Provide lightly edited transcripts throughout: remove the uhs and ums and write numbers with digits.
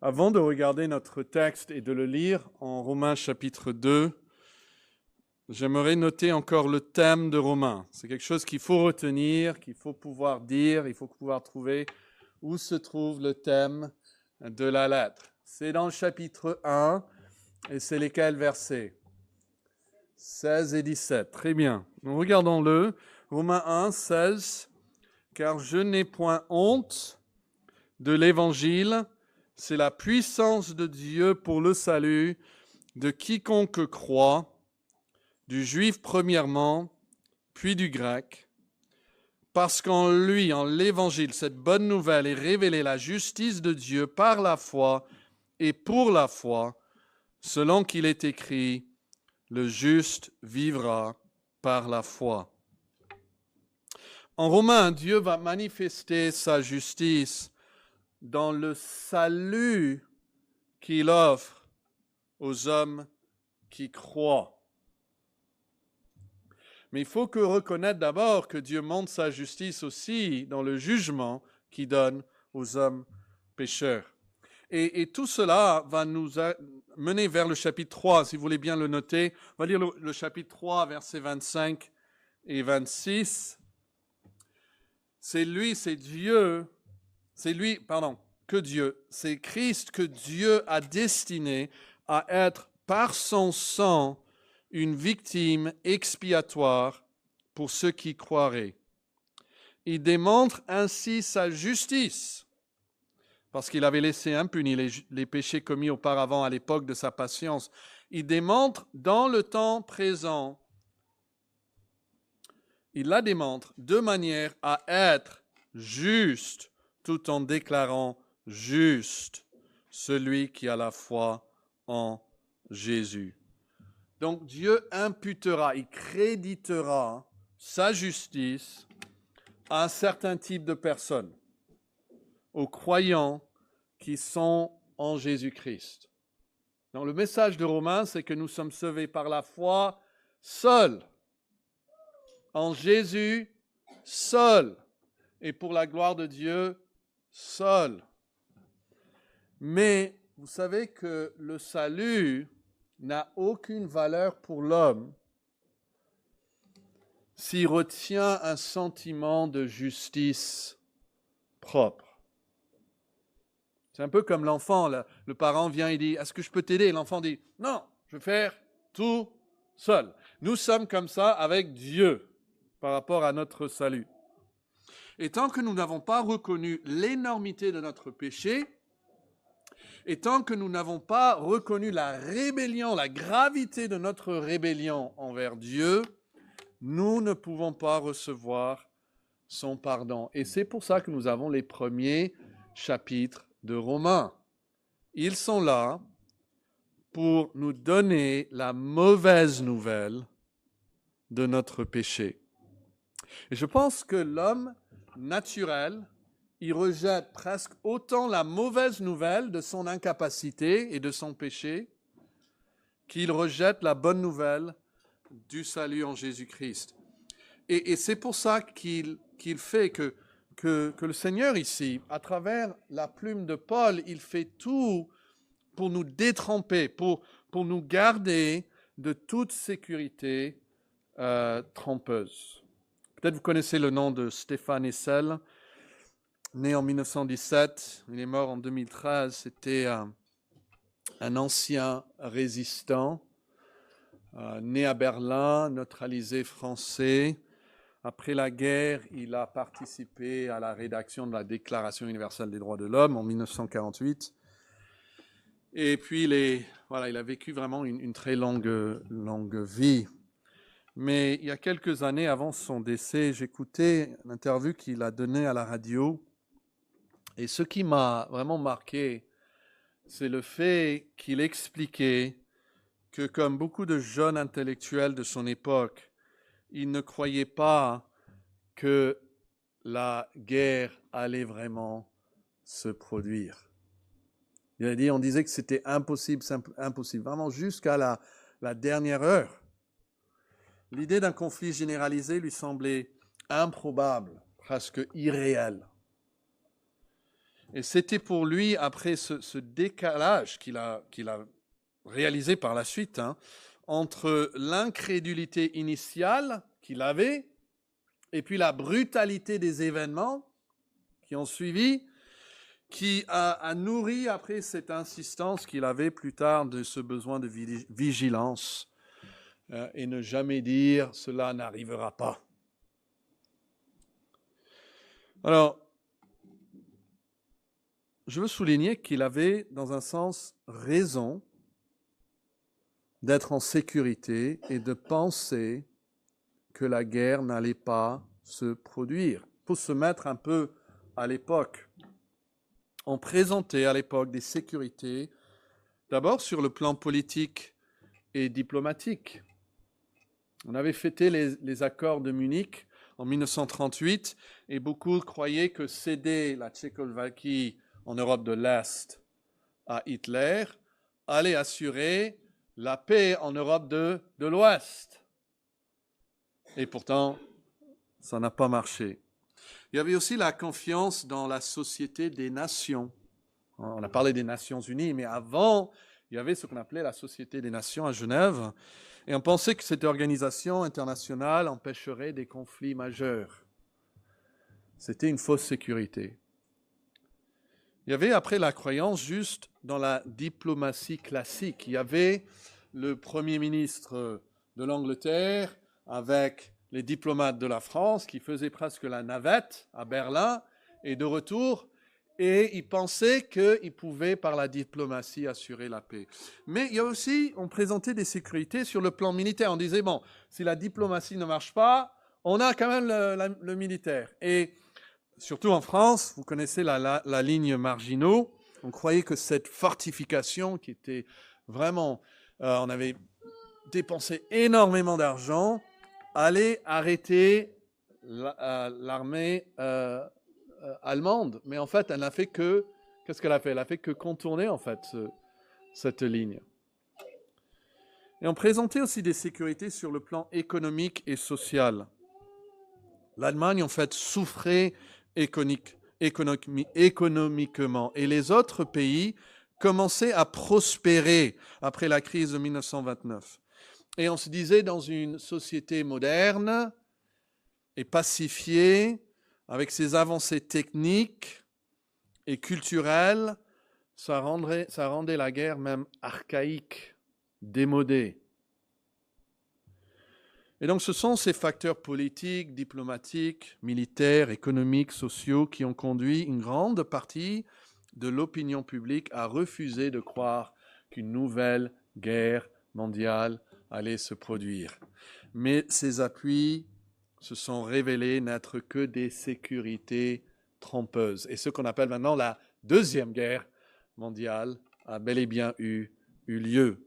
Avant de regarder notre texte et de le lire en Romains chapitre 2, j'aimerais noter encore le thème de Romains. C'est quelque chose qu'il faut retenir, qu'il faut pouvoir dire, il faut pouvoir trouver où se trouve le thème de la lettre. C'est dans le chapitre 1 et c'est lesquels versets 16 et 17. Très bien. Nous regardons-le. Romains 1, 16. Car je n'ai point honte de l'évangile, c'est la puissance de Dieu pour le salut de quiconque croit, du juif premièrement, puis du grec, parce qu'en lui, en l'évangile, cette bonne nouvelle est révélée la justice de Dieu par la foi et pour la foi, selon qu'il est écrit, le juste vivra par la foi. En Romains, Dieu va manifester sa justice dans le salut qu'il offre aux hommes qui croient. Mais il faut que reconnaître d'abord que Dieu montre sa justice aussi dans le jugement qu'il donne aux hommes pécheurs. Et tout cela va nous mener vers le chapitre 3, si vous voulez bien le noter. On va lire le chapitre 3, versets 25 et 26. C'est Christ que Dieu a destiné à être par son sang une victime expiatoire pour ceux qui croiraient. Il démontre ainsi sa justice, parce qu'il avait laissé impunis les péchés commis auparavant à l'époque de sa patience. Il démontre dans le temps présent, il la démontre de manière à être juste, tout en déclarant juste celui qui a la foi en Jésus. Donc Dieu imputera, il créditera sa justice à un certain type de personnes, aux croyants qui sont en Jésus-Christ. Donc le message de Romains, c'est que nous sommes sauvés par la foi seule, en Jésus seul, et pour la gloire de Dieu seul. Mais vous savez que le salut n'a aucune valeur pour l'homme s'il retient un sentiment de justice propre. C'est un peu comme l'enfant, le parent vient et dit « Est-ce que je peux t'aider ?» L'enfant dit « Non, je vais faire tout seul. » Nous sommes comme ça avec Dieu par rapport à notre salut. Et tant que nous n'avons pas reconnu l'énormité de notre péché, et tant que nous n'avons pas reconnu la rébellion, la gravité de notre rébellion envers Dieu, nous ne pouvons pas recevoir son pardon. Et c'est pour ça que nous avons les premiers chapitres de Romains. Ils sont là pour nous donner la mauvaise nouvelle de notre péché. Et je pense que l'homme naturel, il rejette presque autant la mauvaise nouvelle de son incapacité et de son péché qu'il rejette la bonne nouvelle du salut en Jésus-Christ. Et c'est pour ça qu'il fait que le Seigneur ici, à travers la plume de Paul, il fait tout pour nous détremper, pour nous garder de toute sécurité trompeuse. Peut-être vous connaissez le nom de Stéphane Hessel, né en 1917, il est mort en 2013. C'était un ancien résistant, né à Berlin, naturalisé français. Après la guerre, il a participé à la rédaction de la Déclaration universelle des droits de l'homme en 1948. Et puis, il a vécu vraiment une très longue vie. Mais il y a quelques années avant son décès, j'écoutais une interview qu'il a donnée à la radio. Et ce qui m'a vraiment marqué, c'est le fait qu'il expliquait que, comme beaucoup de jeunes intellectuels de son époque, il ne croyait pas que la guerre allait vraiment se produire. Il a dit, on disait que c'était impossible, vraiment jusqu'à la dernière heure. L'idée d'un conflit généralisé lui semblait improbable, presque irréelle. Et c'était pour lui, après ce décalage qu'il a réalisé par la suite, entre l'incrédulité initiale qu'il avait et puis la brutalité des événements qui ont suivi, qui a nourri après cette insistance qu'il avait plus tard de ce besoin de vigilance et ne jamais dire « cela n'arrivera pas ». Alors, je veux souligner qu'il avait, dans un sens, raison d'être en sécurité et de penser que la guerre n'allait pas se produire. Il faut se mettre un peu à l'époque. On présentait à l'époque des sécurités, d'abord sur le plan politique et diplomatique. On avait fêté les accords de Munich en 1938 et beaucoup croyaient que céder la Tchécoslovaquie en Europe de l'Est à Hitler allait assurer la paix en Europe de l'Ouest. Et pourtant, ça n'a pas marché. Il y avait aussi la confiance dans la Société des Nations. On a parlé des Nations Unies, mais avant, il y avait ce qu'on appelait la Société des Nations à Genève. Et on pensait que cette organisation internationale empêcherait des conflits majeurs. C'était une fausse sécurité. Il y avait après la croyance juste dans la diplomatie classique. Il y avait le Premier ministre de l'Angleterre avec les diplomates de la France qui faisaient presque la navette à Berlin et de retour, et ils pensaient qu'ils pouvaient par la diplomatie assurer la paix. Mais il y a aussi, on présentait des sécurités sur le plan militaire. On disait, bon, si la diplomatie ne marche pas, on a quand même le militaire. Et surtout en France, vous connaissez la ligne Maginot, on croyait que cette fortification qui était vraiment, on avait dépensé énormément d'argent, allait arrêter l'armée allemande. Mais en fait, elle n'a fait que, qu'est-ce qu'elle a fait? Elle a fait que contourner en fait cette ligne. Et on présentait aussi des sécurités sur le plan économique et social. L'Allemagne en fait souffrait économiquement et les autres pays commençaient à prospérer après la crise de 1929. Et on se disait, dans une société moderne et pacifiée, avec ses avancées techniques et culturelles, ça rendait la guerre même archaïque, démodée. Et donc ce sont ces facteurs politiques, diplomatiques, militaires, économiques, sociaux qui ont conduit une grande partie de l'opinion publique à refuser de croire qu'une nouvelle guerre mondiale allait se produire. Mais ces appuis se sont révélés n'être que des sécurités trompeuses. Et ce qu'on appelle maintenant la Deuxième Guerre mondiale a bel et bien eu lieu.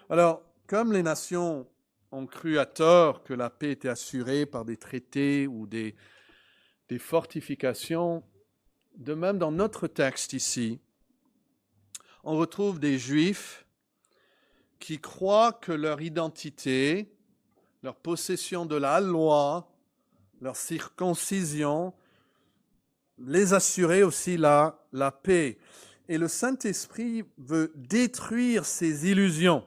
Alors, comme les nations ont cru à tort que la paix était assurée par des traités ou des fortifications, de même dans notre texte ici, on retrouve des Juifs qui croient que leur identité, leur possession de la loi, leur circoncision, les assurait aussi la paix. Et le Saint-Esprit veut détruire ces illusions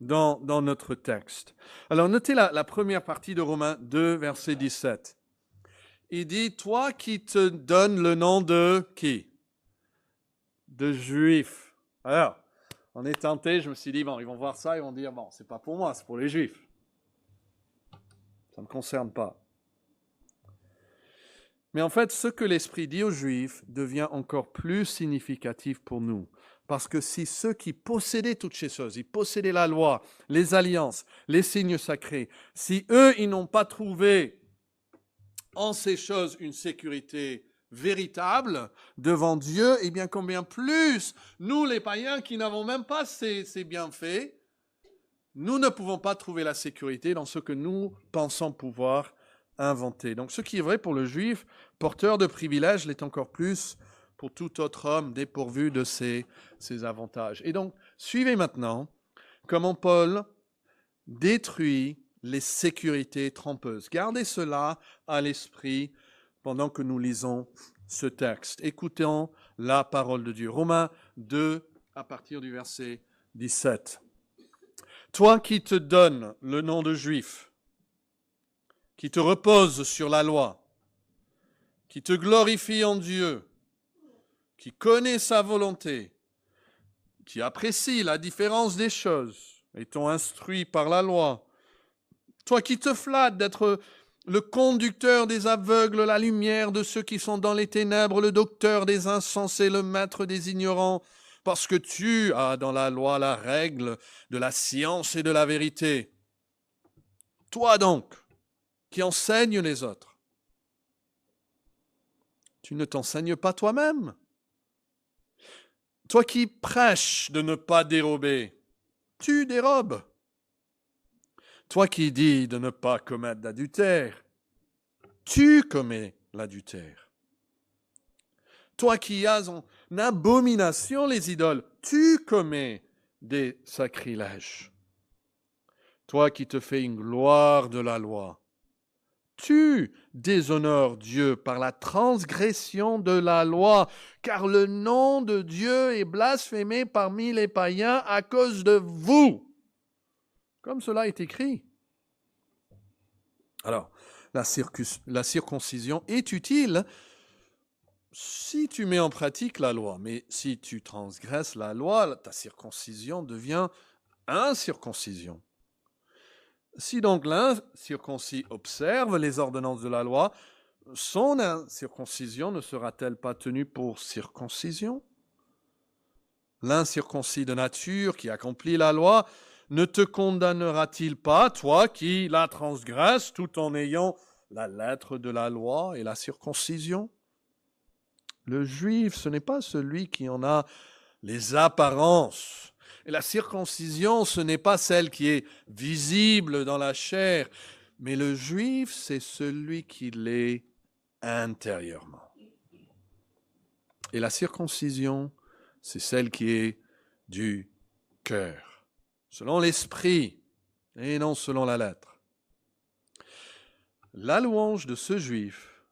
dans notre texte. Alors notez la première partie de Romains 2, verset 17. Il dit, toi qui te donnes le nom de qui? De Juif. Alors, on est tenté, je me suis dit, bon, ils vont voir ça, ils vont dire, bon, c'est pas pour moi, c'est pour les Juifs. Ça ne me concerne pas. Mais en fait, ce que l'Esprit dit aux Juifs devient encore plus significatif pour nous. Parce que si ceux qui possédaient toutes ces choses, ils possédaient la loi, les alliances, les signes sacrés, si eux, ils n'ont pas trouvé en ces choses une sécurité véritable devant Dieu, eh bien combien plus nous les païens qui n'avons même pas ces bienfaits, nous ne pouvons pas trouver la sécurité dans ce que nous pensons pouvoir inventer. Donc ce qui est vrai pour le juif, porteur de privilèges, l'est encore plus pour tout autre homme dépourvu de ces avantages. Et donc, suivez maintenant comment Paul détruit les sécurités trompeuses. Gardez cela à l'esprit pendant que nous lisons ce texte. Écoutons la parole de Dieu. Romains 2, à partir du verset 17. Toi qui te donnes le nom de juif, qui te repose sur la loi, qui te glorifie en Dieu, qui connaît sa volonté, qui apprécie la différence des choses, étant instruit par la loi, toi qui te flattes d'être le conducteur des aveugles, la lumière de ceux qui sont dans les ténèbres, le docteur des insensés, le maître des ignorants, parce que tu as dans la loi la règle de la science et de la vérité. Toi donc, qui enseignes les autres, tu ne t'enseignes pas toi-même. Toi qui prêches de ne pas dérober, tu dérobes. Toi qui dis de ne pas commettre d'adultère, tu commets l'adultère. Toi qui as en abomination les idoles, tu commets des sacrilèges. Toi qui te fais une gloire de la loi, tu déshonores Dieu par la transgression de la loi, car le nom de Dieu est blasphémé parmi les païens à cause de vous. Comme cela est écrit. Alors, la circoncision est utile si tu mets en pratique la loi. Mais si tu transgresses la loi, ta circoncision devient incirconcision. Si donc l'incirconcis observe les ordonnances de la loi, son incirconcision ne sera-t-elle pas tenue pour circoncision? L'incirconcis de nature qui accomplit la loi ne te condamnera-t-il pas, toi qui la transgresses tout en ayant la lettre de la loi et la circoncision? Le juif, ce n'est pas celui qui en a les apparences. Et la circoncision, ce n'est pas celle qui est visible dans la chair, mais le juif, c'est celui qui l'est intérieurement. Et la circoncision, c'est celle qui est du cœur, selon l'esprit et non selon la lettre. La louange de ce juif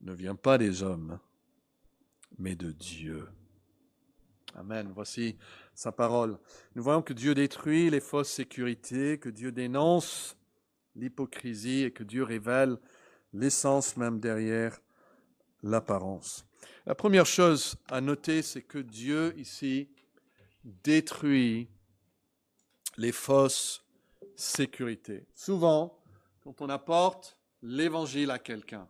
ne vient pas des hommes, mais de Dieu. Amen. Voici sa parole. Nous voyons que Dieu détruit les fausses sécurités, que Dieu dénonce l'hypocrisie et que Dieu révèle l'essence même derrière l'apparence. La première chose à noter, c'est que Dieu ici détruit les fausses sécurités. Souvent, quand on apporte l'évangile à quelqu'un,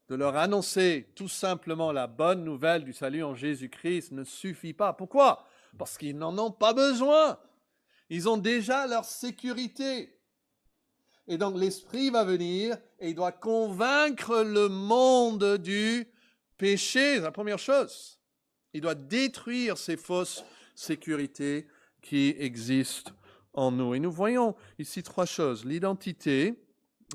de leur annoncer tout simplement la bonne nouvelle du salut en Jésus-Christ ne suffit pas. Pourquoi? Parce qu'ils n'en ont pas besoin. Ils ont déjà leur sécurité. Et donc l'Esprit va venir et il doit convaincre le monde du péché. C'est la première chose. Il doit détruire ces fausses sécurités qui existent en nous. Et nous voyons ici trois choses. L'identité.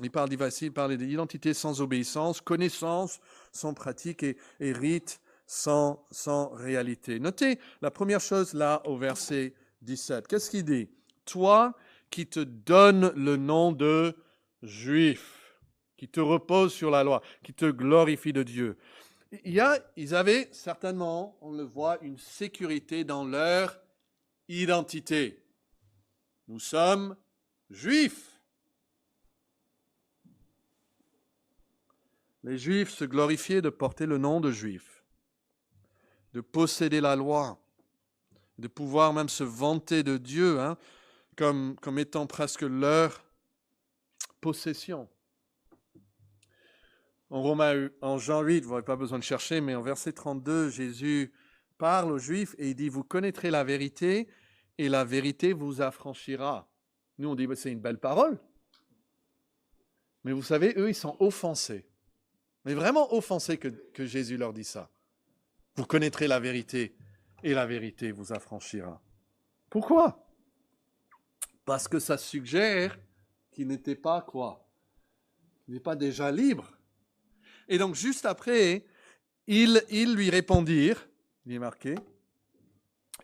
Il parle de l'identité sans obéissance, connaissance sans pratique et rite sans réalité. Notez la première chose là au verset 17. Qu'est-ce qu'il dit? Toi qui te donnes le nom de juif, qui te repose sur la loi, qui te glorifie de Dieu. Ils avaient certainement, on le voit, une sécurité dans leur identité. Nous sommes juifs. Les Juifs se glorifiaient de porter le nom de Juifs, de posséder la loi, de pouvoir même se vanter de Dieu comme étant presque leur possession. En Jean 8, vous n'avez pas besoin de chercher, mais en verset 32, Jésus parle aux Juifs et il dit « Vous connaîtrez la vérité et la vérité vous affranchira. » Nous, on dit « C'est une belle parole. » Mais vous savez, eux, ils sont offensés. Mais vraiment offensés que Jésus leur dit ça. Vous connaîtrez la vérité et la vérité vous affranchira. Pourquoi? Parce que ça suggère qu'ils n'étaient pas quoi? Ils n'étaient pas déjà libres. Et donc juste après, ils lui répondirent, il est marqué,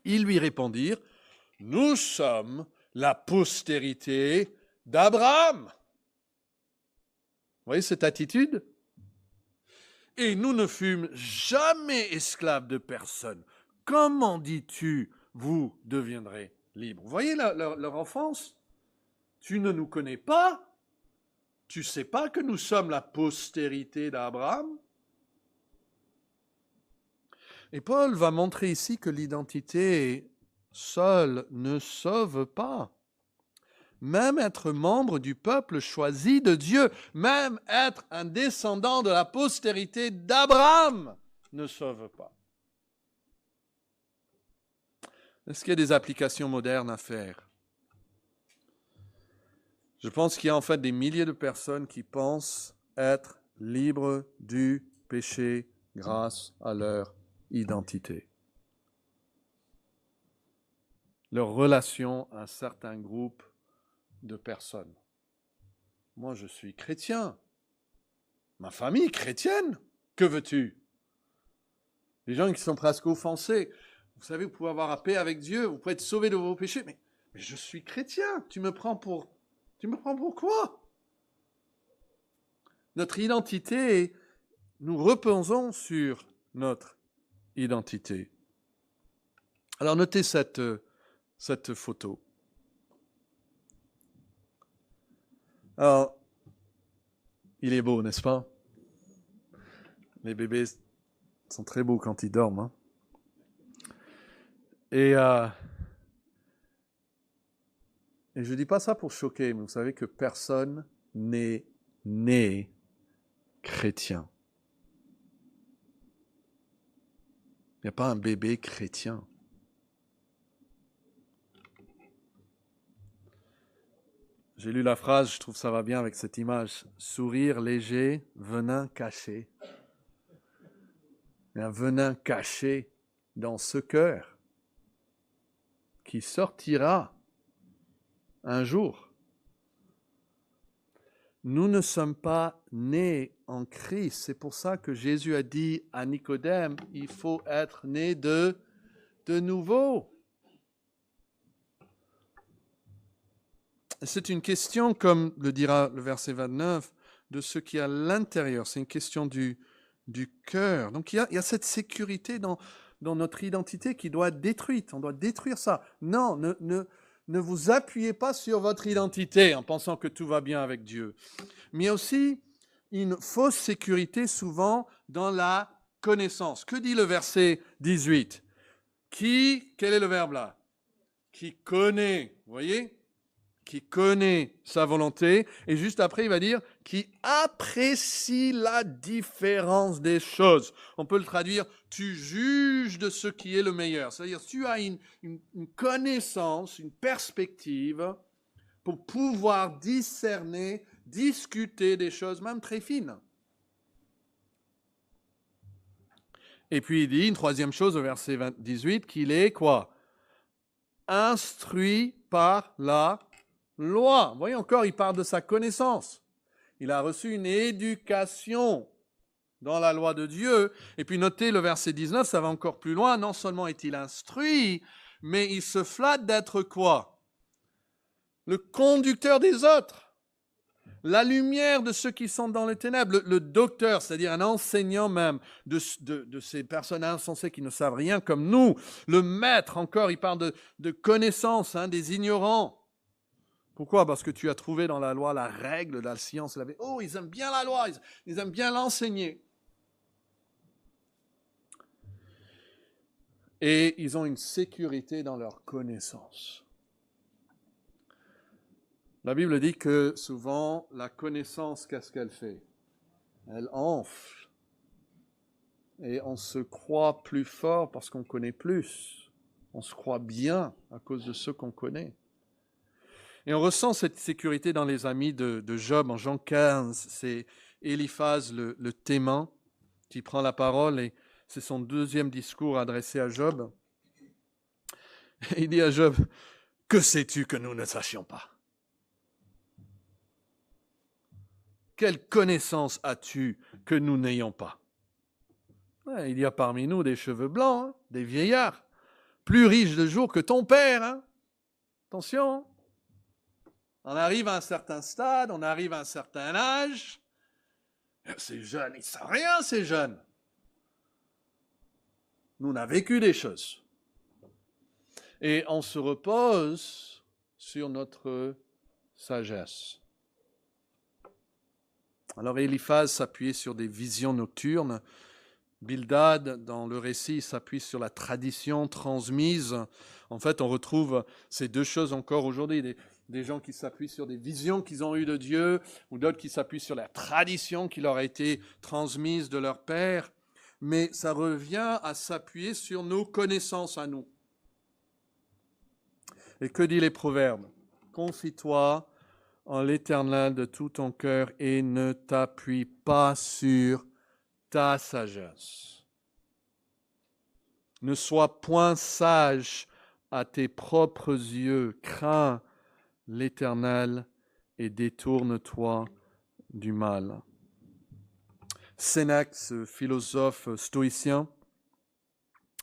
ils lui répondirent, nous sommes la postérité d'Abraham. Vous voyez cette attitude? et nous ne fûmes jamais esclaves de personne. Comment dis-tu, vous deviendrez libres? Vous voyez leur enfance? Tu ne nous connais pas? Tu ne sais pas que nous sommes la postérité d'Abraham? Et Paul va montrer ici que l'identité seule ne sauve pas. Même être membre du peuple choisi de Dieu, même être un descendant de la postérité d'Abraham ne sauve pas. Est-ce qu'il y a des applications modernes à faire? Je pense qu'il y a en fait des milliers de personnes qui pensent être libres du péché grâce à leur identité. Leur relation à un certain groupe de personnes. Moi, je suis chrétien. Ma famille chrétienne. Que veux-tu? Les gens qui sont presque offensés. Vous savez, vous pouvez avoir la paix avec Dieu, vous pouvez être sauvé de vos péchés, mais je suis chrétien. Tu me prends pour quoi? Notre identité, nous reposons sur notre identité. Alors notez cette photo. Alors, il est beau, n'est-ce pas? Les bébés sont très beaux quand ils dorment. Hein? Et je ne dis pas ça pour choquer, mais vous savez que personne n'est né chrétien. Il n'y a pas un bébé chrétien. J'ai lu la phrase, je trouve ça va bien avec cette image. Sourire léger, venin caché. Il y a un venin caché dans ce cœur qui sortira un jour. Nous ne sommes pas nés en Christ. C'est pour ça que Jésus a dit à Nicodème, il faut être né de nouveau. C'est une question, comme le dira le verset 29, de ce qui est à l'intérieur. C'est une question du cœur. Donc il y a cette sécurité dans notre identité qui doit être détruite. On doit détruire ça. Non, ne vous appuyez pas sur votre identité en pensant que tout va bien avec Dieu. Mais il y a aussi une fausse sécurité souvent dans la connaissance. Que dit le verset 18? Quel est le verbe là? Qui connaît, vous voyez? Qui connaît sa volonté, et juste après, il va dire qui apprécie la différence des choses. On peut le traduire, tu juges de ce qui est le meilleur. C'est-à-dire, tu as une connaissance, une perspective pour pouvoir discerner, discuter des choses, même très fines. Et puis, il dit une troisième chose au verset 18, qu'il est quoi? Instruit par la loi. Vous voyez encore, il parle de sa connaissance. Il a reçu une éducation dans la loi de Dieu. Et puis notez le verset 19, ça va encore plus loin. Non seulement est-il instruit, mais il se flatte d'être quoi? Le conducteur des autres. La lumière de ceux qui sont dans les ténèbres. Le docteur, c'est-à-dire un enseignant même de ces personnes insensées qui ne savent rien comme nous. Le maître, encore, il parle de connaissance, des ignorants. Pourquoi? Parce que tu as trouvé dans la loi la règle, la science. Oh, ils aiment bien la loi, ils aiment bien l'enseigner. Et ils ont une sécurité dans leur connaissance. La Bible dit que souvent, la connaissance, qu'est-ce qu'elle fait? Elle enfle. Et on se croit plus fort parce qu'on connaît plus. On se croit bien à cause de ce qu'on connaît. Et on ressent cette sécurité dans les amis de Job. En Jean 15, c'est Éliphaz le Téman qui prend la parole et c'est son deuxième discours adressé à Job. Et il dit à Job, « Que sais-tu que nous ne sachions pas? Quelle connaissance as-tu que nous n'ayons pas? » Il y a parmi nous des cheveux blancs, des vieillards, plus riches de jour que ton père. Attention. On arrive à un certain stade, on arrive à un certain âge, Ces jeunes, ils ne savent rien, ces jeunes. Nous, on a vécu des choses. Et on se repose sur notre sagesse. Alors Éliphaz s'appuyait sur des visions nocturnes. Bildad, dans le récit, s'appuie sur la tradition transmise. En fait, on retrouve ces deux choses encore aujourd'hui. Des gens qui s'appuient sur des visions qu'ils ont eues de Dieu, ou d'autres qui s'appuient sur la tradition qui leur a été transmise de leur père. Mais ça revient à s'appuyer sur nos connaissances à nous. Et que dit les Proverbes? Confie-toi en l'Éternel de tout ton cœur et ne t'appuie pas sur ta sagesse. Ne sois point sage à tes propres yeux. Crains l'Éternel et détourne-toi du mal. Sénèque, ce philosophe stoïcien,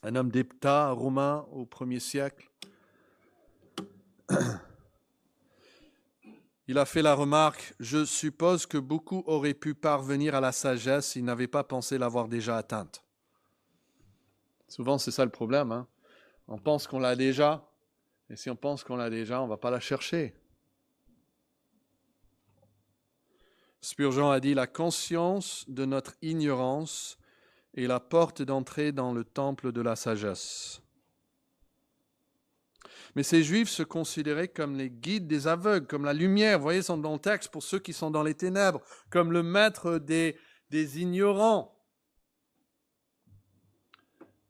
un homme d'État romain au 1er siècle, il a fait la remarque, je suppose que beaucoup auraient pu parvenir à la sagesse s'ils n'avaient pas pensé l'avoir déjà atteinte. Souvent, c'est ça le problème. Hein. On pense qu'on l'a déjà, et si on pense qu'on l'a déjà, on ne va pas la chercher. Spurgeon a dit, la conscience de notre ignorance est la porte d'entrée dans le temple de la sagesse. Mais ces Juifs se considéraient comme les guides des aveugles, comme la lumière, vous voyez, sont dans le texte pour ceux qui sont dans les ténèbres, comme le maître des ignorants.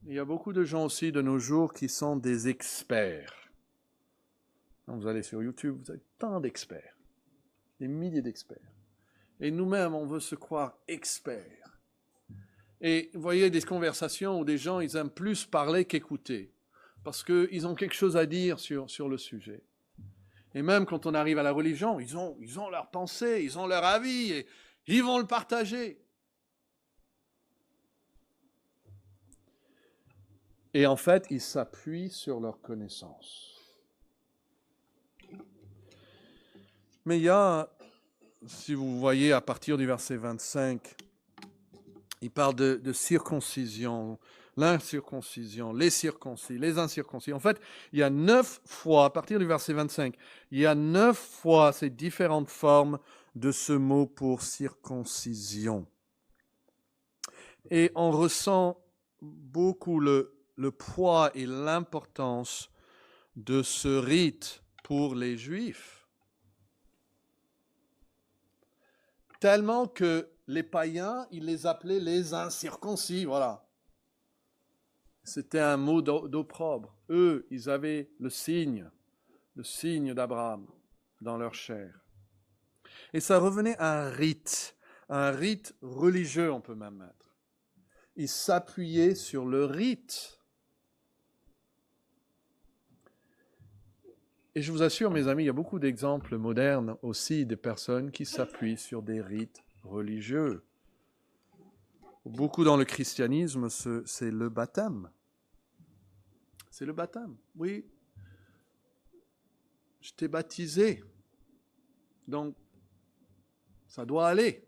Il y a beaucoup de gens aussi de nos jours qui sont des experts. Vous allez sur YouTube, vous avez tant d'experts, des milliers d'experts. Et nous-mêmes, on veut se croire experts. Et vous voyez des conversations où des gens, ils aiment plus parler qu'écouter. Parce qu'ils ont quelque chose à dire sur le sujet. Et même quand on arrive à la religion, ils ont leur pensée, ils ont leur avis, et ils vont le partager. Et en fait, ils s'appuient sur leur connaissance. Mais il y a, si vous voyez à partir du verset 25, il parle de circoncision, l'incirconcision, les circoncis, les incirconcis. En fait, il y a 9 fois, à partir du verset 25, il y a 9 fois ces différentes formes de ce mot pour circoncision. Et on ressent beaucoup le poids et l'importance de ce rite pour les Juifs. Tellement que les païens, ils les appelaient les incirconcis, voilà. C'était un mot d'opprobre. Eux, ils avaient le signe d'Abraham dans leur chair. Et ça revenait à un rite religieux, on peut même mettre. Ils s'appuyaient sur le rite. Et je vous assure, mes amis, il y a beaucoup d'exemples modernes aussi de personnes qui s'appuient sur des rites religieux. Beaucoup dans le christianisme, c'est le baptême. C'est le baptême, oui. Je t'ai baptisé, donc ça doit aller.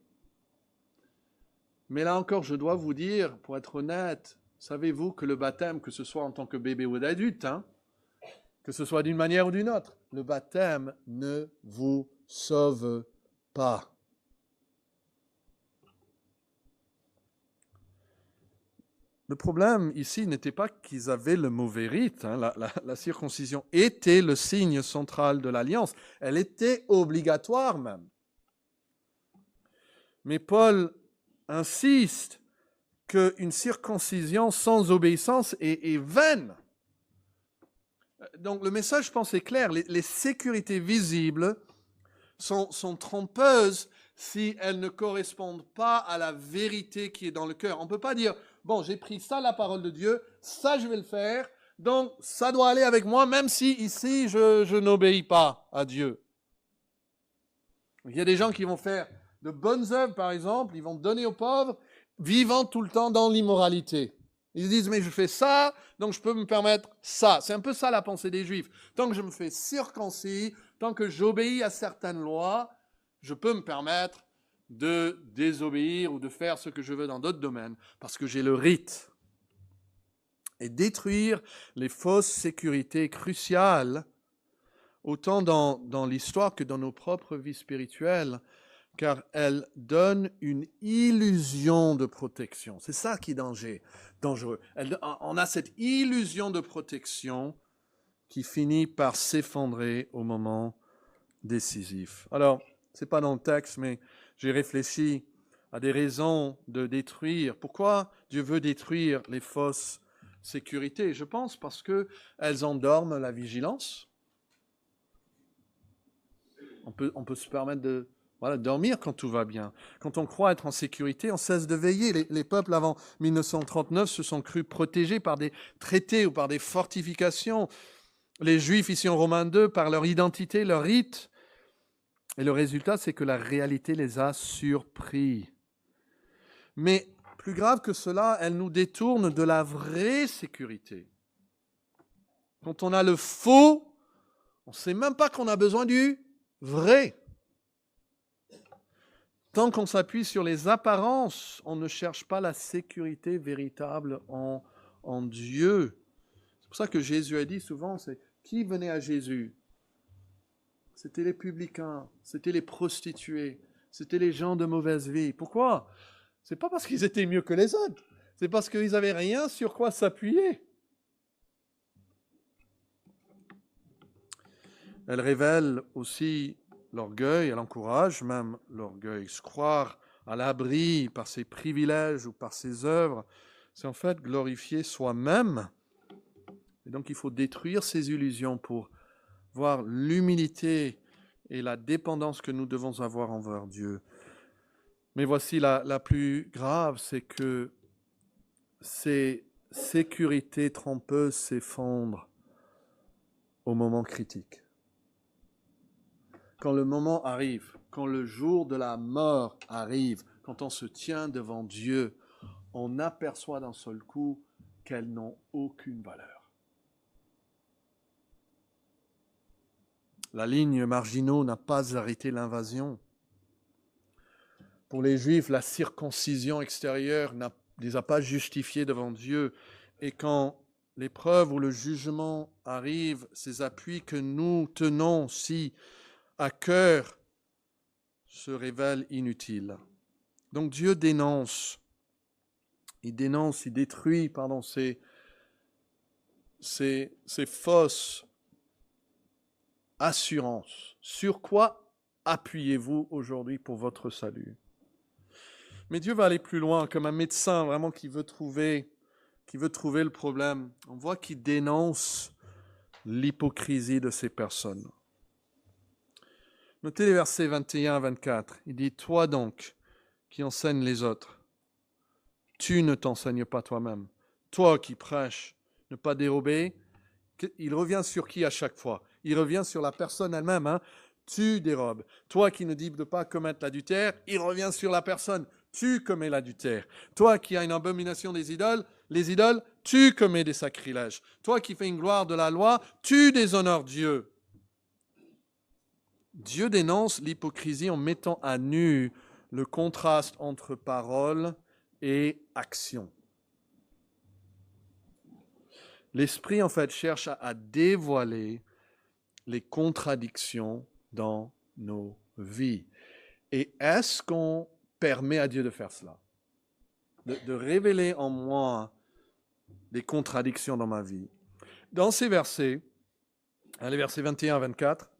Mais là encore, je dois vous dire, pour être honnête, savez-vous que le baptême, que ce soit en tant que bébé ou d'adulte, que ce soit d'une manière ou d'une autre, le baptême ne vous sauve pas. Le problème ici n'était pas qu'ils avaient le mauvais rite. La circoncision était le signe central de l'alliance. Elle était obligatoire même. Mais Paul insiste qu'une circoncision sans obéissance est vaine. Donc le message, je pense, est clair. Les sécurités visibles sont trompeuses si elles ne correspondent pas à la vérité qui est dans le cœur. On ne peut pas dire, bon, j'ai pris ça, la parole de Dieu, ça je vais le faire, donc ça doit aller avec moi, même si ici je n'obéis pas à Dieu. Il y a des gens qui vont faire de bonnes œuvres, par exemple, ils vont donner aux pauvres, vivant tout le temps dans l'immoralité. Ils se disent, mais je fais ça, donc je peux me permettre ça. C'est un peu ça la pensée des Juifs. Tant que je me fais circoncis, tant que j'obéis à certaines lois, je peux me permettre de désobéir ou de faire ce que je veux dans d'autres domaines, parce que j'ai le rite. Et détruire les fausses sécurités cruciales, autant dans l'histoire que dans nos propres vies spirituelles, car elles donnent une illusion de protection. C'est ça qui est dangereux. On a cette illusion de protection qui finit par s'effondrer au moment décisif. Alors, ce n'est pas dans le texte, mais j'ai réfléchi à des raisons de détruire. Pourquoi Dieu veut détruire les fausses sécurités? Je pense parce qu'elles endorment la vigilance. On peut se permettre de dormir quand tout va bien. Quand on croit être en sécurité, on cesse de veiller. Les peuples avant 1939 se sont crus protégés par des traités ou par des fortifications. Les Juifs, ici en Romains 2, par leur identité, leur rite. Et le résultat, c'est que la réalité les a surpris. Mais plus grave que cela, elle nous détourne de la vraie sécurité. Quand on a le faux, on ne sait même pas qu'on a besoin du vrai. Tant qu'on s'appuie sur les apparences, on ne cherche pas la sécurité véritable en Dieu. C'est pour ça que Jésus a dit souvent, c'est qui venait à Jésus? C'était les publicains, c'était les prostituées, c'était les gens de mauvaise vie. Pourquoi? C'est pas parce qu'ils étaient mieux que les autres, c'est parce qu'ils n'avaient rien sur quoi s'appuyer. Elle révèle aussi l'orgueil, elle encourage même l'orgueil. Se croire à l'abri par ses privilèges ou par ses œuvres, c'est en fait glorifier soi-même. Et donc il faut détruire ces illusions pour voir l'humilité et la dépendance que nous devons avoir envers Dieu. Mais voici la plus grave, c'est que ces sécurités trompeuses s'effondrent au moment critique. Quand le moment arrive, quand le jour de la mort arrive, quand on se tient devant Dieu, on aperçoit d'un seul coup qu'elles n'ont aucune valeur. La ligne Maginot n'a pas arrêté l'invasion. Pour les Juifs, la circoncision extérieure ne les a pas justifiés devant Dieu. Et quand l'épreuve ou le jugement arrive, ces appuis que nous tenons si à cœur se révèlent inutiles. Donc Dieu dénonce, il détruit ces fausses assurances. Sur quoi appuyez-vous aujourd'hui pour votre salut? Mais Dieu va aller plus loin, comme un médecin vraiment qui veut trouver le problème. On voit qu'il dénonce l'hypocrisie de ces personnes. Notez les versets 21 à 24. Il dit « Toi donc, qui enseignes les autres, tu ne t'enseignes pas toi-même. Toi qui prêches, ne pas dérober. » Il revient sur qui à chaque fois? Il revient sur la personne elle-même. Tu dérobes. Toi qui ne dis de pas commettre l'adultère, il revient sur la personne. Tu commets l'adultère. Toi qui as une abomination des idoles, les idoles, tu commets des sacrilèges. Toi qui fais une gloire de la loi, tu déshonores Dieu. Dieu dénonce l'hypocrisie en mettant à nu le contraste entre parole et action. L'Esprit, en fait, cherche à dévoiler les contradictions dans nos vies. Et est-ce qu'on permet à Dieu de faire cela? De révéler en moi des contradictions dans ma vie. Dans ces versets, les versets 21 à 24,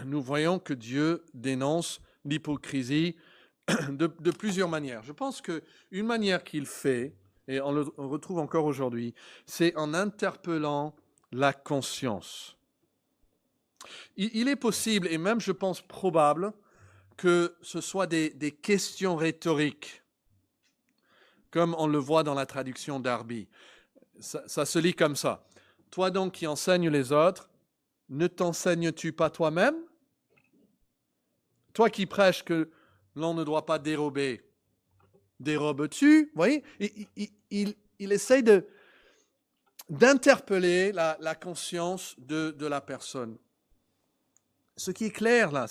nous voyons que Dieu dénonce l'hypocrisie de plusieurs manières. Je pense qu'une manière qu'il fait, et on le retrouve encore aujourd'hui, c'est en interpellant la conscience. Il est possible, et même je pense probable, que ce soit des questions rhétoriques, comme on le voit dans la traduction d'Arby. Ça se lit comme ça. Toi donc qui enseignes les autres, ne t'enseignes-tu pas toi-même? Toi qui prêches que l'on ne doit pas dérober, dérobes-tu? Vous voyez, il essaye d'interpeller la conscience de la personne. Ce qui est clair là,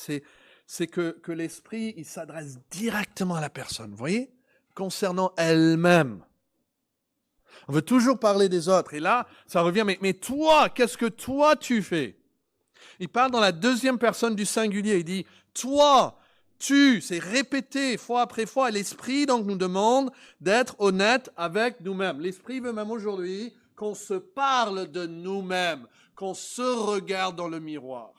c'est que l'esprit, il s'adresse directement à la personne, vous voyez, concernant elle-même. On veut toujours parler des autres. Et là, ça revient, mais toi, qu'est-ce que toi tu fais? Il parle dans la deuxième personne du singulier. Il dit, toi, tu, c'est répété fois après fois. Et l'esprit donc nous demande d'être honnête avec nous-mêmes. L'esprit veut même aujourd'hui qu'on se parle de nous-mêmes, qu'on se regarde dans le miroir.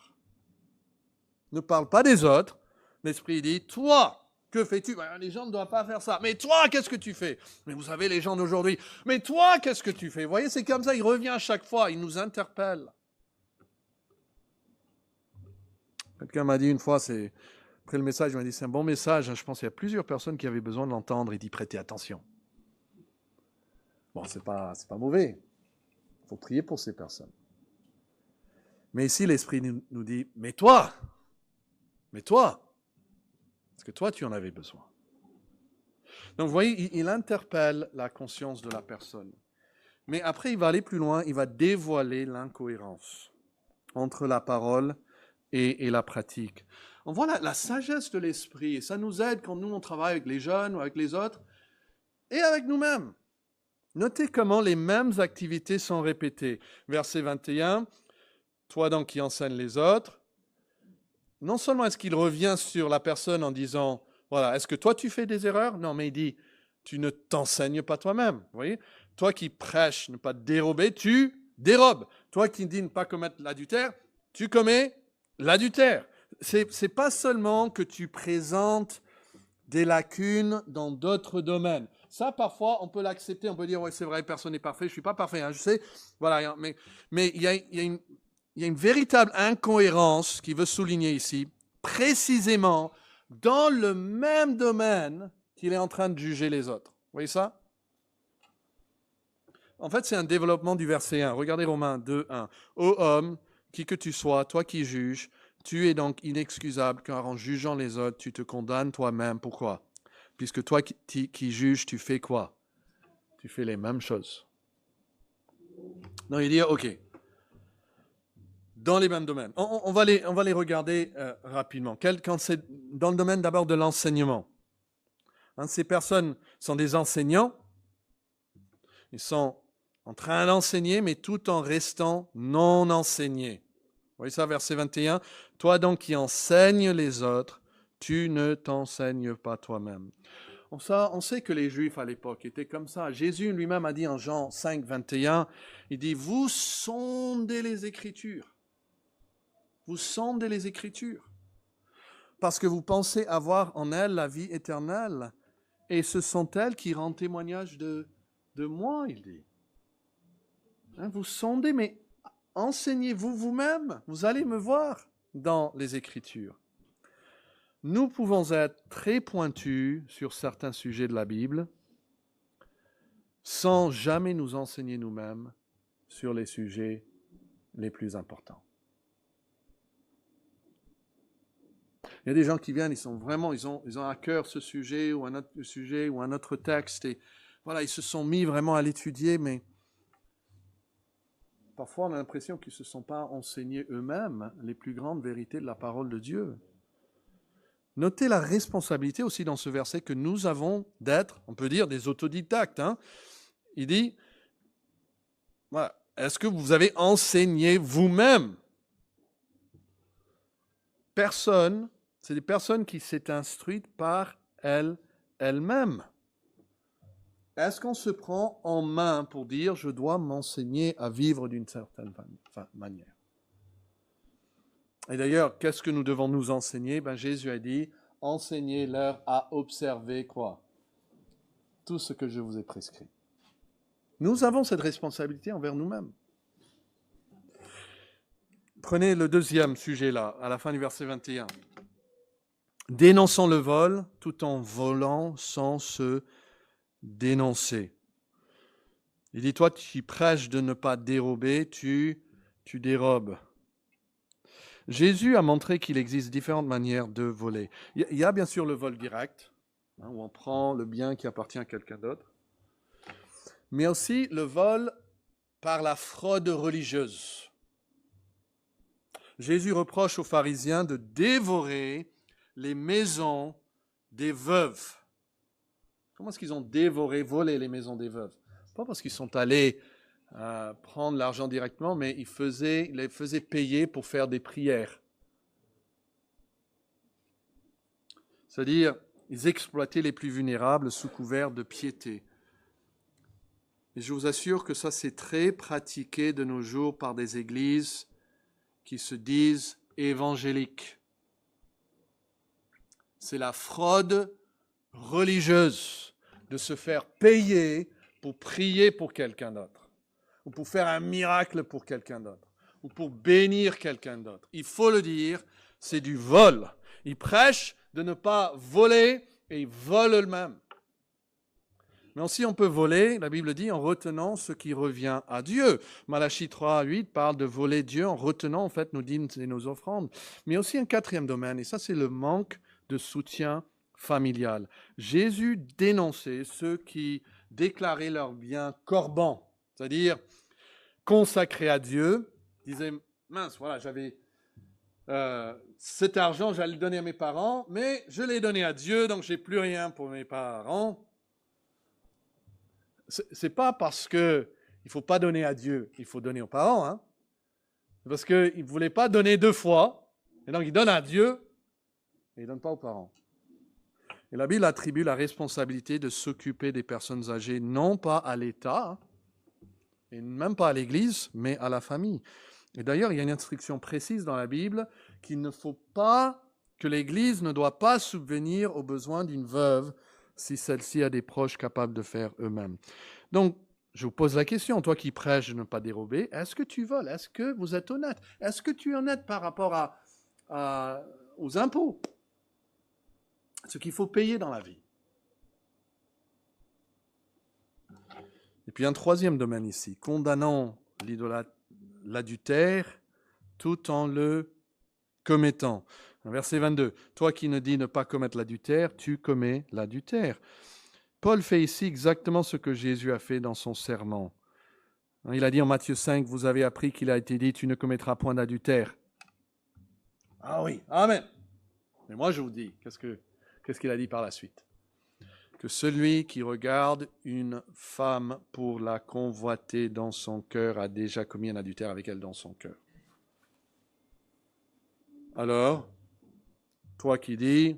Ne parle pas des autres. L'esprit dit, toi, que fais-tu? Les gens ne doivent pas faire ça. Mais toi, qu'est-ce que tu fais? Mais vous savez, les gens d'aujourd'hui, mais toi, qu'est-ce que tu fais? Vous voyez, c'est comme ça, il revient à chaque fois, il nous interpelle. Quelqu'un m'a dit une fois, après le message, il m'a dit, c'est un bon message, je pense qu'il y a plusieurs personnes qui avaient besoin de l'entendre et d'y prêter attention. Bon, c'est pas mauvais. Il faut prier pour ces personnes. Mais ici, l'Esprit nous dit, mais toi, parce que toi, tu en avais besoin. Donc, vous voyez, il interpelle la conscience de la personne. Mais après, il va aller plus loin, il va dévoiler l'incohérence entre la parole et la pratique. On voit la sagesse de l'esprit, et ça nous aide quand nous, on travaille avec les jeunes ou avec les autres, et avec nous-mêmes. Notez comment les mêmes activités sont répétées. Verset 21, toi donc qui enseignes les autres, non seulement est-ce qu'il revient sur la personne en disant, voilà, est-ce que toi tu fais des erreurs? Non, mais il dit, tu ne t'enseignes pas toi-même. Vous voyez? Toi qui prêches ne pas dérober, tu dérobes. Toi qui dis ne pas commettre l'adultère, tu commets l'adultère. C'est pas seulement que tu présentes des lacunes dans d'autres domaines. Ça, parfois, on peut l'accepter, on peut dire, oui, c'est vrai, personne n'est parfait, je ne suis pas parfait, hein, je sais. Voilà, mais il y a une véritable incohérence qui veut souligner ici, précisément dans le même domaine qu'il est en train de juger les autres. Vous voyez ça? En fait, c'est un développement du verset 1. Regardez Romains 2, 1. Ô homme, qui que tu sois, toi qui juges, tu es donc inexcusable, car en jugeant les autres, tu te condamnes toi-même. Pourquoi? Puisque toi qui juges, tu fais quoi? Tu fais les mêmes choses. Donc il dit, ok, dans les mêmes domaines. On va les regarder rapidement. Quand c'est dans le domaine d'abord de l'enseignement. Ces personnes sont des enseignants. Ils sont en train d'enseigner, mais tout en restant non enseignés. Vous voyez ça, verset 21. Toi donc qui enseignes les autres, tu ne t'enseignes pas toi-même. On sait que les Juifs à l'époque étaient comme ça. Jésus lui-même a dit en Jean 5, 21, il dit, vous sondez les Écritures. Vous sondez les Écritures. Parce que vous pensez avoir en elles la vie éternelle. Et ce sont elles qui rendent témoignage de moi, il dit. Vous sondez, mais enseignez-vous vous-même. Vous allez me voir dans les Écritures. Nous pouvons être très pointus sur certains sujets de la Bible sans jamais nous enseigner nous-mêmes sur les sujets les plus importants. Il y a des gens qui viennent, ils ont à cœur ce sujet ou un autre sujet ou un autre texte et voilà, ils se sont mis vraiment à l'étudier, mais parfois on a l'impression qu'ils ne se sont pas enseignés eux-mêmes les plus grandes vérités de la parole de Dieu. Notez la responsabilité aussi dans ce verset que nous avons d'être, on peut dire, des autodidactes. Il dit, voilà, est-ce que vous avez enseigné vous-même? Personne, c'est des personnes qui s'est instruites par elles-mêmes. Est-ce qu'on se prend en main pour dire, je dois m'enseigner à vivre d'une certaine manière? Et d'ailleurs, qu'est-ce que nous devons nous enseigner? Jésus a dit, enseignez-leur à observer quoi? Tout ce que je vous ai prescrit. Nous avons cette responsabilité envers nous-mêmes. Prenez le deuxième sujet là, à la fin du verset 21. Dénonçons le vol tout en volant sans se dénoncer. Il dit, toi qui prêches de ne pas dérober, tu dérobes. Jésus a montré qu'il existe différentes manières de voler. Il y a bien sûr le vol direct, où on prend le bien qui appartient à quelqu'un d'autre, mais aussi le vol par la fraude religieuse. Jésus reproche aux pharisiens de dévorer les maisons des veuves. Comment est-ce qu'ils ont dévoré, volé les maisons des veuves? Pas parce qu'ils sont allés prendre l'argent directement, mais ils les faisaient payer pour faire des prières. C'est-à-dire, ils exploitaient les plus vulnérables sous couvert de piété. Et je vous assure que ça, c'est très pratiqué de nos jours par des églises qui se disent évangéliques. C'est la fraude religieuse de se faire payer pour prier pour quelqu'un d'autre, ou pour faire un miracle pour quelqu'un d'autre, ou pour bénir quelqu'un d'autre. Il faut le dire, c'est du vol. Ils prêchent de ne pas voler et ils volent eux-mêmes. Mais aussi on peut voler, la Bible dit, en retenant ce qui revient à Dieu. Malachie 3:8 parle de voler Dieu en retenant en fait nos dîmes et nos offrandes. Mais aussi un quatrième domaine, et ça c'est le manque de soutien familial. Jésus dénonçait ceux qui déclaraient leurs biens corbans, c'est-à-dire consacrés à Dieu, disaient, mince, voilà, j'avais cet argent, j'allais le donner à mes parents, mais je l'ai donné à Dieu, donc j'ai plus rien pour mes parents. C'est pas parce que il faut pas donner à Dieu, il faut donner aux parents, hein. C'est parce qu'il ne voulait pas donner deux fois, et donc il donne à Dieu, et il ne donne pas aux parents. Et la Bible attribue la responsabilité de s'occuper des personnes âgées, non pas à l'État, et même pas à l'Église, mais à la famille. Et d'ailleurs, il y a une instruction précise dans la Bible qu'il ne faut pas, que l'Église ne doit pas subvenir aux besoins d'une veuve si celle-ci a des proches capables de faire eux-mêmes. Donc, je vous pose la question, toi qui prêches de ne pas dérober, est-ce que tu voles? Est-ce que vous êtes honnête? Est-ce que tu es honnête par rapport aux impôts? Ce qu'il faut payer dans la vie. Et puis un troisième domaine ici, condamnant l'adultère tout en le commettant. Verset 22, toi qui ne dis ne pas commettre l'adultère, tu commets l'adultère. Paul fait ici exactement ce que Jésus a fait dans son serment. Il a dit en Matthieu 5, vous avez appris qu'il a été dit, tu ne commettras point d'adultère. Ah oui, amen. Mais moi je vous dis, qu'est-ce qu'il a dit par la suite? Que celui qui regarde une femme pour la convoiter dans son cœur a déjà commis un adultère avec elle dans son cœur. Alors, toi qui dis,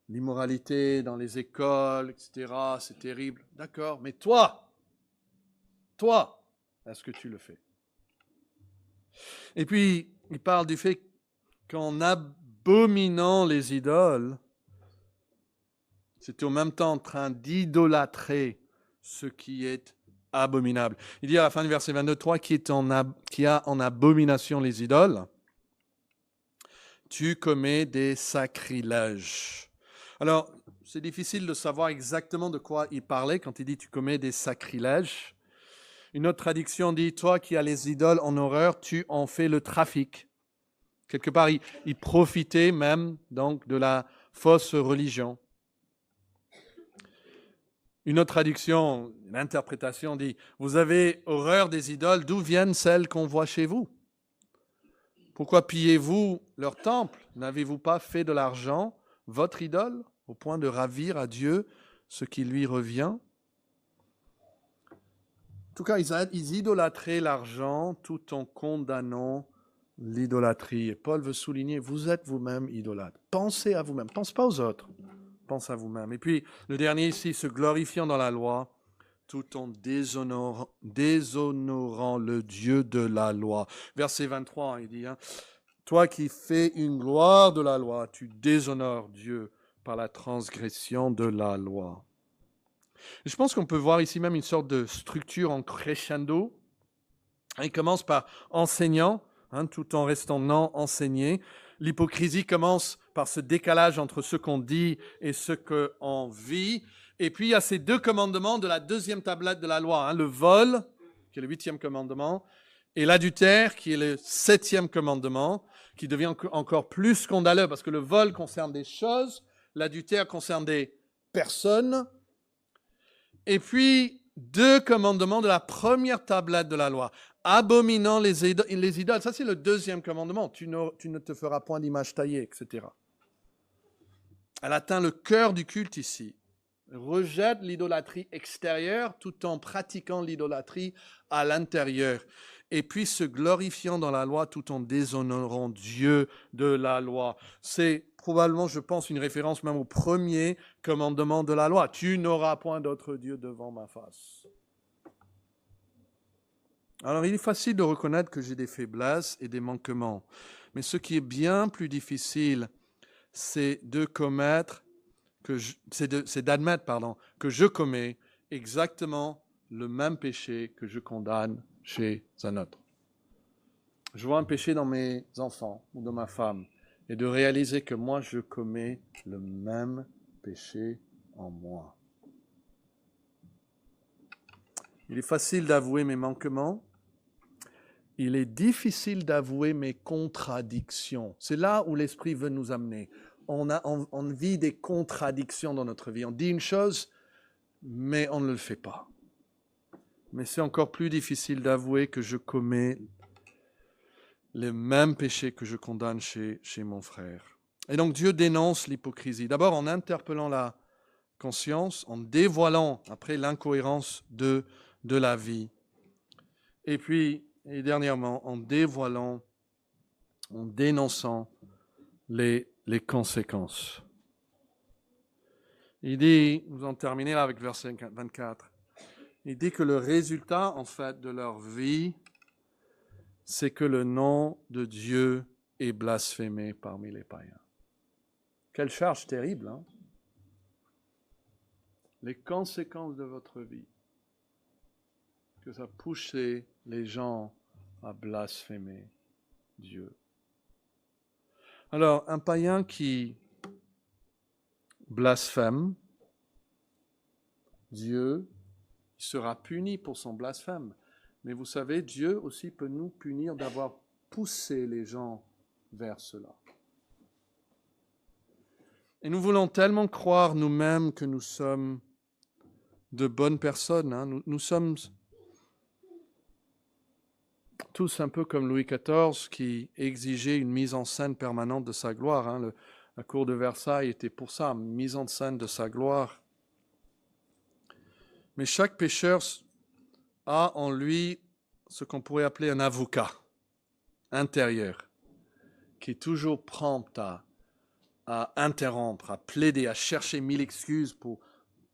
l'immoralité dans les écoles, etc., c'est terrible. D'accord, mais toi, est-ce que tu le fais? Et puis, il parle du fait qu'en abominant les idoles, c'est en même temps en train d'idolâtrer ce qui est abominable. Il dit à la fin du verset 22, toi qui a en abomination les idoles, tu commets des sacrilèges. Alors, c'est difficile de savoir exactement de quoi il parlait quand il dit tu commets des sacrilèges. Une autre traduction dit toi qui as les idoles en horreur, tu en fais le trafic. Quelque part, il profitait même donc de la fausse religion. Une autre traduction, une interprétation dit vous avez horreur des idoles, d'où viennent celles qu'on voit chez vous? Pourquoi pillez-vous leur temple? N'avez-vous pas fait de l'argent votre idole, au point de ravir à Dieu ce qui lui revient? En tout cas, ils idolâtraient l'argent tout en condamnant l'idolâtrie. Et Paul veut souligner, vous êtes vous-même idolâtre. Pensez à vous-même, pense pas aux autres, pense à vous-même. Et puis, le dernier ici, se glorifiant dans la loi, tout en déshonorant le Dieu de la loi. Verset 23, il dit, toi qui fais une gloire de la loi, tu déshonores Dieu par la transgression de la loi. Et je pense qu'on peut voir ici même une sorte de structure en crescendo. Il commence par enseignant, tout en restant non enseigné. L'hypocrisie commence par ce décalage entre ce qu'on dit et ce qu'on vit. Et puis, il y a ces deux commandements de la deuxième tablette de la loi. Le vol, qui est le 8e commandement, et l'adultère, qui est le 7e commandement, qui devient encore plus scandaleux, parce que le vol concerne des choses, l'adultère concerne des personnes. Et puis, deux commandements de la première tablette de la loi. Abominant les idoles. Ça, c'est le 2e commandement. Tu ne te feras point d'image taillée, etc. Elle atteint le cœur du culte ici. Elle rejette l'idolâtrie extérieure tout en pratiquant l'idolâtrie à l'intérieur. Et puis se glorifiant dans la loi tout en déshonorant Dieu de la loi. C'est probablement, je pense, une référence même au premier commandement de la loi. Tu n'auras point d'autre Dieu devant ma face. Alors, il est facile de reconnaître que j'ai des faiblesses et des manquements. Mais ce qui est bien plus difficile, c'est d'admettre que je commets exactement le même péché que je condamne chez un autre. Je vois un péché dans mes enfants ou dans ma femme et de réaliser que moi, je commets le même péché en moi. Il est facile d'avouer mes manquements. Il est difficile d'avouer mes contradictions. C'est là où l'Esprit veut nous amener. On vit des contradictions dans notre vie. On dit une chose, mais on ne le fait pas. Mais c'est encore plus difficile d'avouer que je commets les mêmes péchés que je condamne chez mon frère. Et donc Dieu dénonce l'hypocrisie. D'abord en interpellant la conscience, en dévoilant après l'incohérence de la vie. Et puis, et dernièrement, en dévoilant, en dénonçant les conséquences. Il dit, nous en terminons là avec verset 24, il dit que le résultat, en fait, de leur vie, c'est que le nom de Dieu est blasphémé parmi les païens. Quelle charge terrible, hein? Les conséquences de votre vie, que ça pousse les gens à blasphémer Dieu. Alors, un païen qui blasphème Dieu, il sera puni pour son blasphème. Mais vous savez, Dieu aussi peut nous punir d'avoir poussé les gens vers cela. Et nous voulons tellement croire nous-mêmes que nous sommes de bonnes personnes. Hein. Nous sommes tous un peu comme Louis XIV qui exigeait une mise en scène permanente de sa gloire. Hein. La cour de Versailles était pour ça, une mise en scène de sa gloire. Mais chaque pécheur a en lui ce qu'on pourrait appeler un avocat intérieur, qui est toujours prompt à interrompre, à plaider, à chercher 1000 excuses pour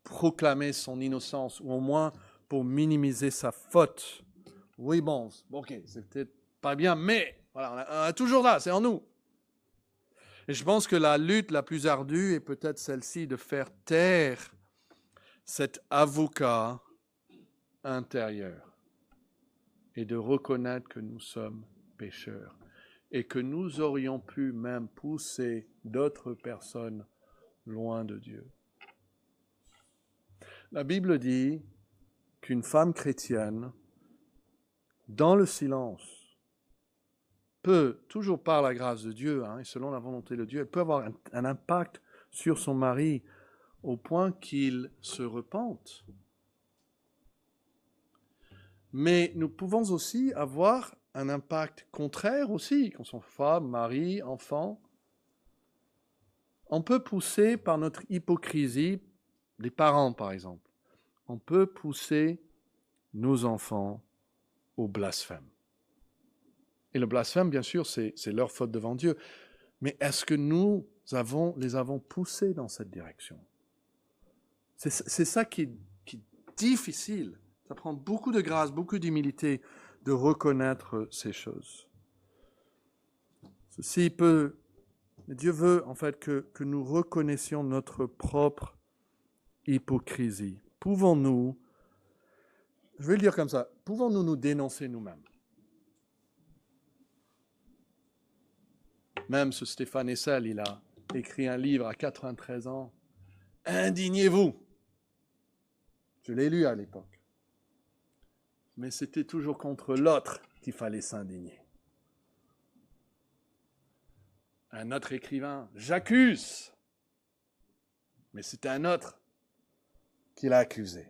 proclamer son innocence, ou au moins pour minimiser sa faute. Oui, bon, ok, c'est peut-être pas bien, mais voilà, on a toujours là, c'est en nous. Et je pense que la lutte la plus ardue est peut-être celle-ci, de faire taire cet avocat intérieur et de reconnaître que nous sommes pécheurs et que nous aurions pu même pousser d'autres personnes loin de Dieu. La Bible dit qu'une femme chrétienne, dans le silence, peut, toujours par la grâce de Dieu, et selon la volonté de Dieu, elle peut avoir un impact sur son mari au point qu'il se repente. Mais nous pouvons aussi avoir un impact contraire aussi, quand son femme, mari, enfant. On peut pousser par notre hypocrisie, les parents par exemple, on peut pousser nos enfants au blasphème. Et le blasphème, bien sûr, c'est leur faute devant Dieu. Mais est-ce que nous les avons poussés dans cette direction? C'est ça qui est difficile. Ça prend beaucoup de grâce, beaucoup d'humilité de reconnaître ces choses. Ceci peut... Dieu veut en fait que nous reconnaissions notre propre hypocrisie. Pouvons-nous, je vais le dire comme ça, pouvons-nous nous dénoncer nous-mêmes? Même ce Stéphane Hessel, il a écrit un livre à 93 ans. Indignez-vous. Je l'ai lu à l'époque. Mais c'était toujours contre l'autre qu'il fallait s'indigner. Un autre écrivain, j'accuse. Mais c'était un autre qui l'a accusé.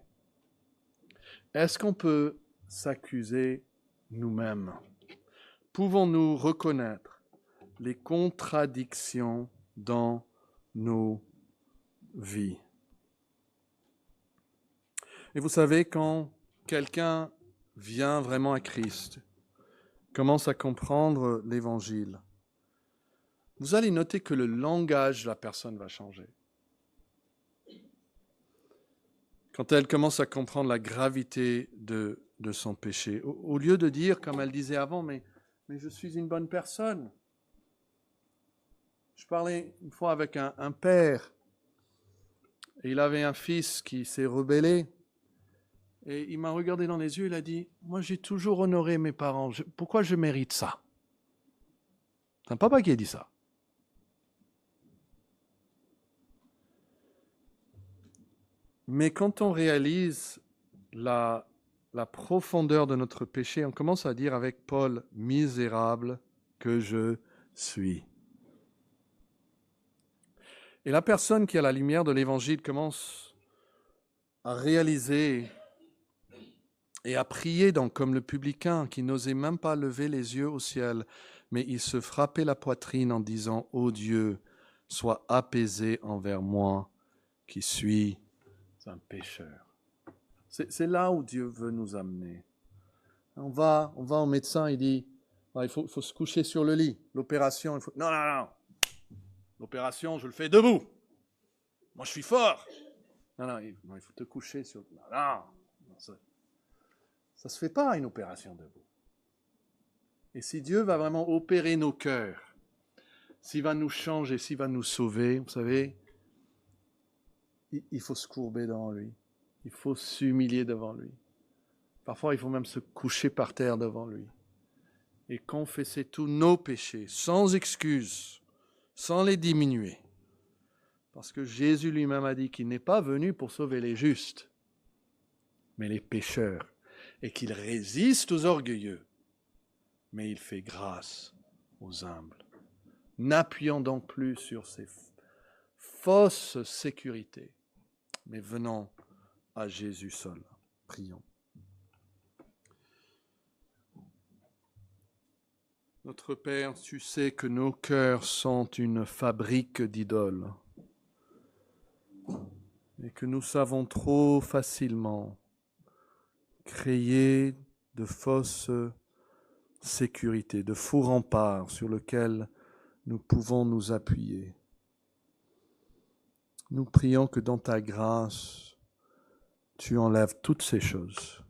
Est-ce qu'on peut s'accuser nous-mêmes? Pouvons-nous reconnaître les contradictions dans nos vie. Et vous savez, quand quelqu'un vient vraiment à Christ, commence à comprendre l'Évangile, vous allez noter que le langage de la personne va changer. Quand elle commence à comprendre la gravité de son péché, au lieu de dire, comme elle disait avant, mais je suis une bonne personne. Je parlais une fois avec un père, et il avait un fils qui s'est rebellé, et il m'a regardé dans les yeux, il a dit, moi j'ai toujours honoré mes parents, pourquoi je mérite ça? C'est un papa qui a dit ça. Mais quand on réalise la profondeur de notre péché, on commence à dire avec Paul, misérable que je suis. Et la personne qui, à la lumière de l'Évangile, commence à réaliser et à prier donc comme le publicain qui n'osait même pas lever les yeux au ciel, mais il se frappait la poitrine en disant « Ô Dieu, sois apaisé envers moi qui suis un pécheur. » C'est là où Dieu veut nous amener. On va au médecin, il dit il faut se coucher sur le lit. L'opération, il faut... Non. L'opération, je le fais debout. Moi, je suis fort. Non, il faut te coucher sur... Non. Ça ne se fait pas, une opération debout. Et si Dieu va vraiment opérer nos cœurs, s'il va nous changer, s'il va nous sauver, vous savez, il faut se courber devant lui. Il faut s'humilier devant lui. Parfois, il faut même se coucher par terre devant lui et confesser tous nos péchés, sans excuse, sans les diminuer. Parce que Jésus lui-même a dit qu'il n'est pas venu pour sauver les justes, mais les pécheurs, et qu'il résiste aux orgueilleux, mais il fait grâce aux humbles. N'appuyons donc plus sur ces fausses sécurités, mais venons à Jésus seul. Prions. Notre Père, tu sais que nos cœurs sont une fabrique d'idoles et que nous savons trop facilement créer de fausses sécurités, de faux remparts sur lesquels nous pouvons nous appuyer. Nous prions que dans ta grâce, tu enlèves toutes ces choses,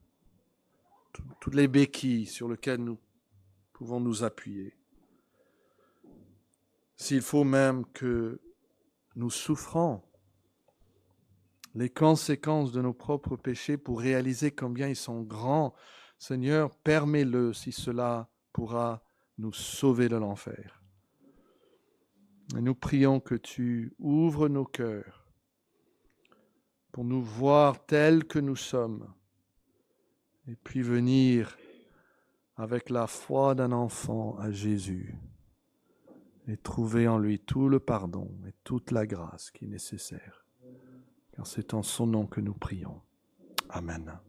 toutes les béquilles sur lesquelles nous pouvons nous appuyer. S'il faut même que nous souffrons les conséquences de nos propres péchés pour réaliser combien ils sont grands, Seigneur, permets-le si cela pourra nous sauver de l'enfer. Et nous prions que tu ouvres nos cœurs pour nous voir tels que nous sommes et puis venir avec la foi d'un enfant à Jésus et trouver en lui tout le pardon et toute la grâce qui est nécessaire. Car c'est en son nom que nous prions. Amen.